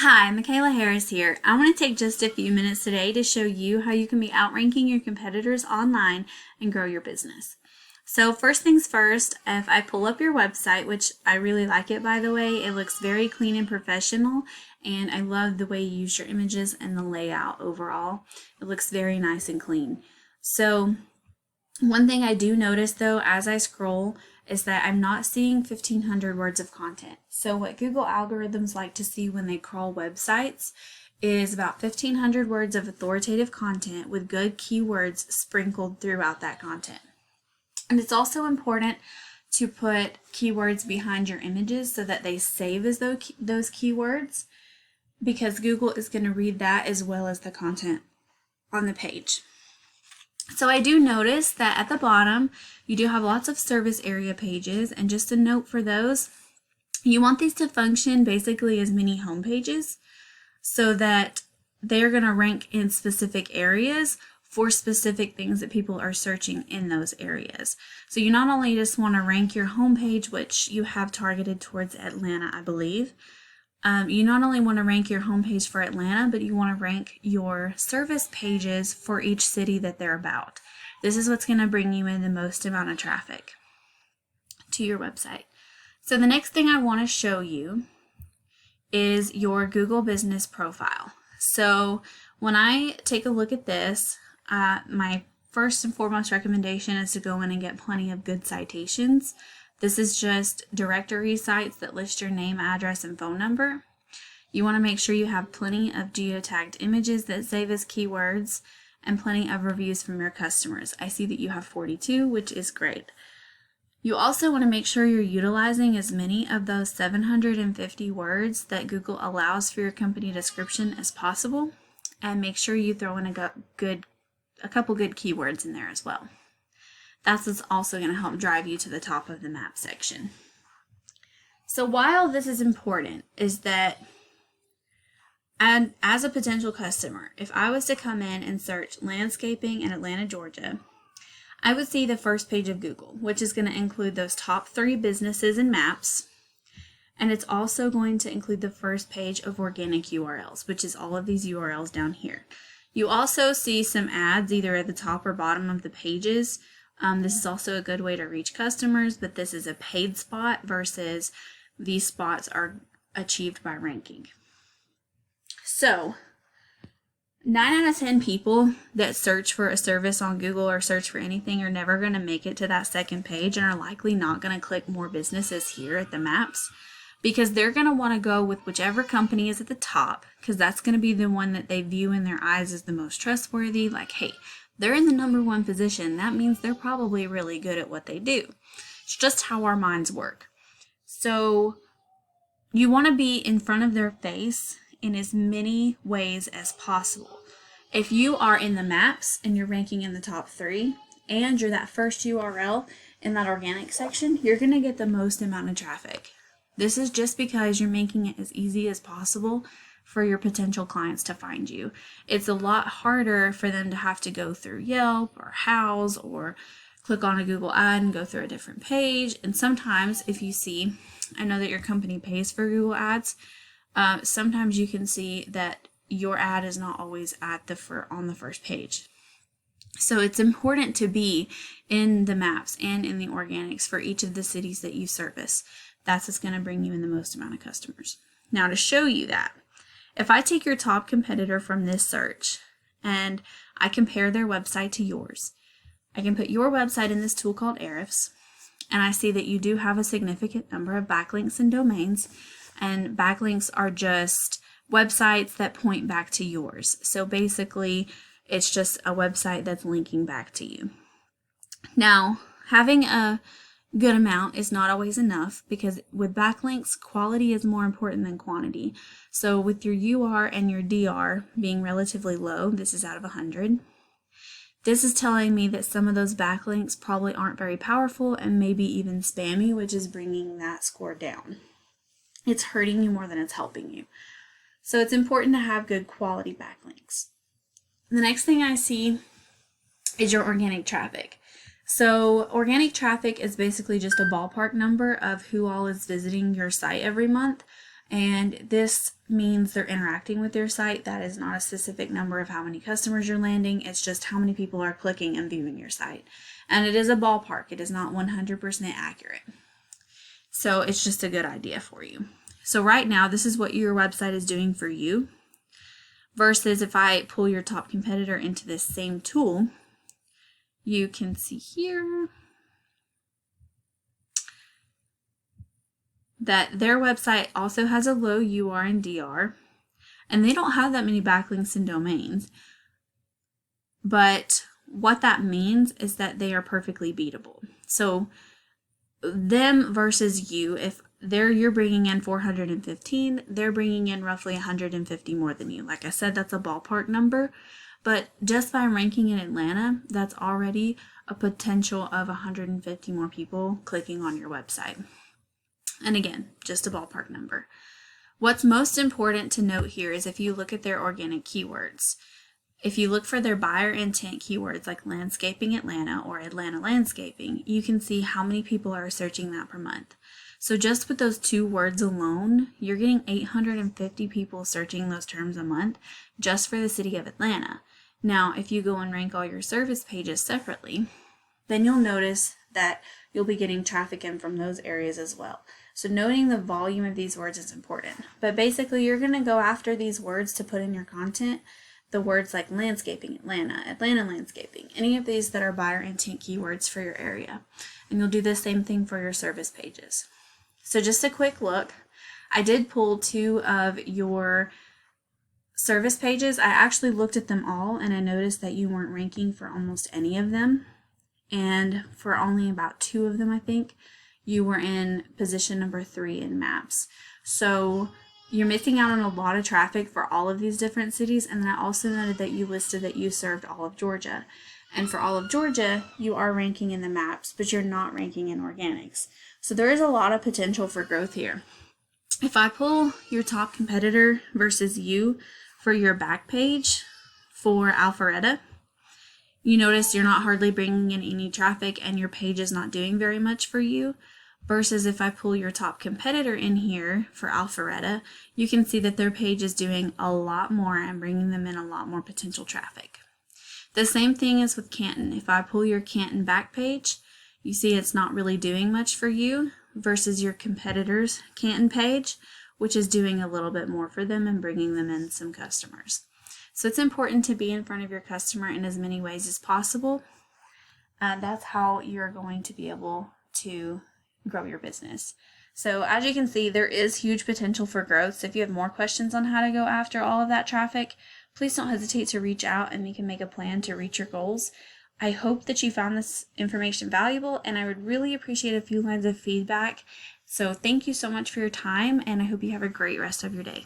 Hi, Michaela Harris here. I want to take just a few minutes today to show you how you can be outranking your competitors online and grow your business. So first things first, if I pull up your website, which I really like it by the way, it looks very clean and professional, and I love the way you use your images and the layout overall. It looks very nice and clean. So one thing I do notice though as I scroll is that I'm not seeing 1500 words of content. So what Google algorithms like to see when they crawl websites is about 1500 words of authoritative content with good keywords sprinkled throughout that content. And it's also important to put keywords behind your images so that they save as those keywords, because Google is going to read that as well as the content on the page. So I do notice that at the bottom, you do have lots of service area pages, and just a note for those, you want these to function basically as mini home pages so that they're going to rank in specific areas for specific things that people are searching in those areas. So you not only just want to rank your homepage, which you have targeted towards Atlanta, I believe. You not only want to rank your homepage for Atlanta, but you want to rank your service pages for each city that they're about. This is what's going to bring you in the most amount of traffic to your website. So the next thing I want to show you is your Google Business Profile. So when I take a look at this, my first and foremost recommendation is to go in and get plenty of good citations. This is just directory sites that list your name, address, and phone number. You want to make sure you have plenty of geotagged images that save as keywords and plenty of reviews from your customers. I see that you have 42, which is great. You also want to make sure you're utilizing as many of those 750 words that Google allows for your company description as possible, and make sure you throw in a couple good keywords in there as well. That's what's also going to help drive you to the top of the map section. So while this is important is that, and as a potential customer, if I was to come in and search landscaping in Atlanta, Georgia, I would see the first page of Google, which is going to include those top 3 businesses and maps. And it's also going to include the first page of organic URLs, which is all of these URLs down here. You also see some ads either at the top or bottom of the pages. This is also a good way to reach customers, but this is a paid spot versus these spots are achieved by ranking. So 9 out of 10 people that search for a service on Google or search for anything are never going to make it to that second page and are likely not going to click more businesses here at the maps, because they're going to want to go with whichever company is at the top, because that's going to be the one that they view in their eyes as the most trustworthy. Like, hey, they're in the number 1 position. That means they're probably really good at what they do. It's just how our minds work. So you want to be in front of their face in as many ways as possible. If you are in the maps and you're ranking in the top 3 and you're that first URL in that organic section, you're going to get the most amount of traffic. This is just because you're making it as easy as possible for your potential clients to find you. It's a lot harder for them to have to go through Yelp or Houzz or click on a Google ad and go through a different page. And sometimes if you see, I know that your company pays for Google ads, sometimes you can see that your ad is not always on the first page. So it's important to be in the maps and in the organics for each of the cities that you service. That's what's going to bring you in the most amount of customers. Now to show you that, if I take your top competitor from this search and I compare their website to yours, I can put your website in this tool called Ahrefs, and I see that you do have a significant number of backlinks and domains, and backlinks are just websites that point back to yours. So basically, it's just a website that's linking back to you. Now, having a good amount is not always enough, because with backlinks, quality is more important than quantity. So with your UR and your DR being relatively low, this is out of 100, this is telling me that some of those backlinks probably aren't very powerful and maybe even spammy, which is bringing that score down. It's hurting you more than it's helping you. So it's important to have good quality backlinks. The next thing I see is your organic traffic. So organic traffic is basically just a ballpark number of who all is visiting your site every month. And this means they're interacting with your site. That is not a specific number of how many customers you're landing. It's just how many people are clicking and viewing your site. And it is a ballpark. It is not 100% accurate. So it's just a good idea for you. So right now, this is what your website is doing for you. Versus if I pull your top competitor into this same tool, you can see here that their website also has a low UR and DR, and they don't have that many backlinks and domains. But what that means is that they are perfectly beatable. So them versus you, if you're bringing in 415, they're bringing in roughly 150 more than you. Like I said, that's a ballpark number, but just by ranking in Atlanta, that's already a potential of 150 more people clicking on your website. And again, just a ballpark number. What's most important to note here is if you look at their organic keywords. If you look for their buyer intent keywords like landscaping Atlanta or Atlanta landscaping, you can see how many people are searching that per month. So just with those 2 words alone, you're getting 850 people searching those terms a month just for the city of Atlanta. Now, if you go and rank all your service pages separately, then you'll notice that you'll be getting traffic in from those areas as well. So noting the volume of these words is important. But basically, you're going to go after these words to put in your content. The words like landscaping Atlanta, Atlanta landscaping, any of these that are buyer intent keywords for your area. And you'll do the same thing for your service pages. So just a quick look. I did pull 2 of your service pages. I actually looked at them all and I noticed that you weren't ranking for almost any of them. And for only about 2 of them, I think, you were in position number 3 in maps. So you're missing out on a lot of traffic for all of these different cities. And then I also noted that you listed that you served all of Georgia. And for all of Georgia, you are ranking in the maps, but you're not ranking in organics. So there is a lot of potential for growth here. If I pull your top competitor versus you for your back page for Alpharetta, you notice you're not hardly bringing in any traffic and your page is not doing very much for you. Versus if I pull your top competitor in here for Alpharetta, you can see that their page is doing a lot more and bringing them in a lot more potential traffic. The same thing is with Canton. If I pull your Canton back page, you see it's not really doing much for you versus your competitor's Canton page, which is doing a little bit more for them and bringing them in some customers. So it's important to be in front of your customer in as many ways as possible. That's how you're going to be able to grow your business. So as you can see, there is huge potential for growth. So if you have more questions on how to go after all of that traffic, please don't hesitate to reach out and we can make a plan to reach your goals. I hope that you found this information valuable and I would really appreciate a few lines of feedback. So thank you so much for your time and I hope you have a great rest of your day.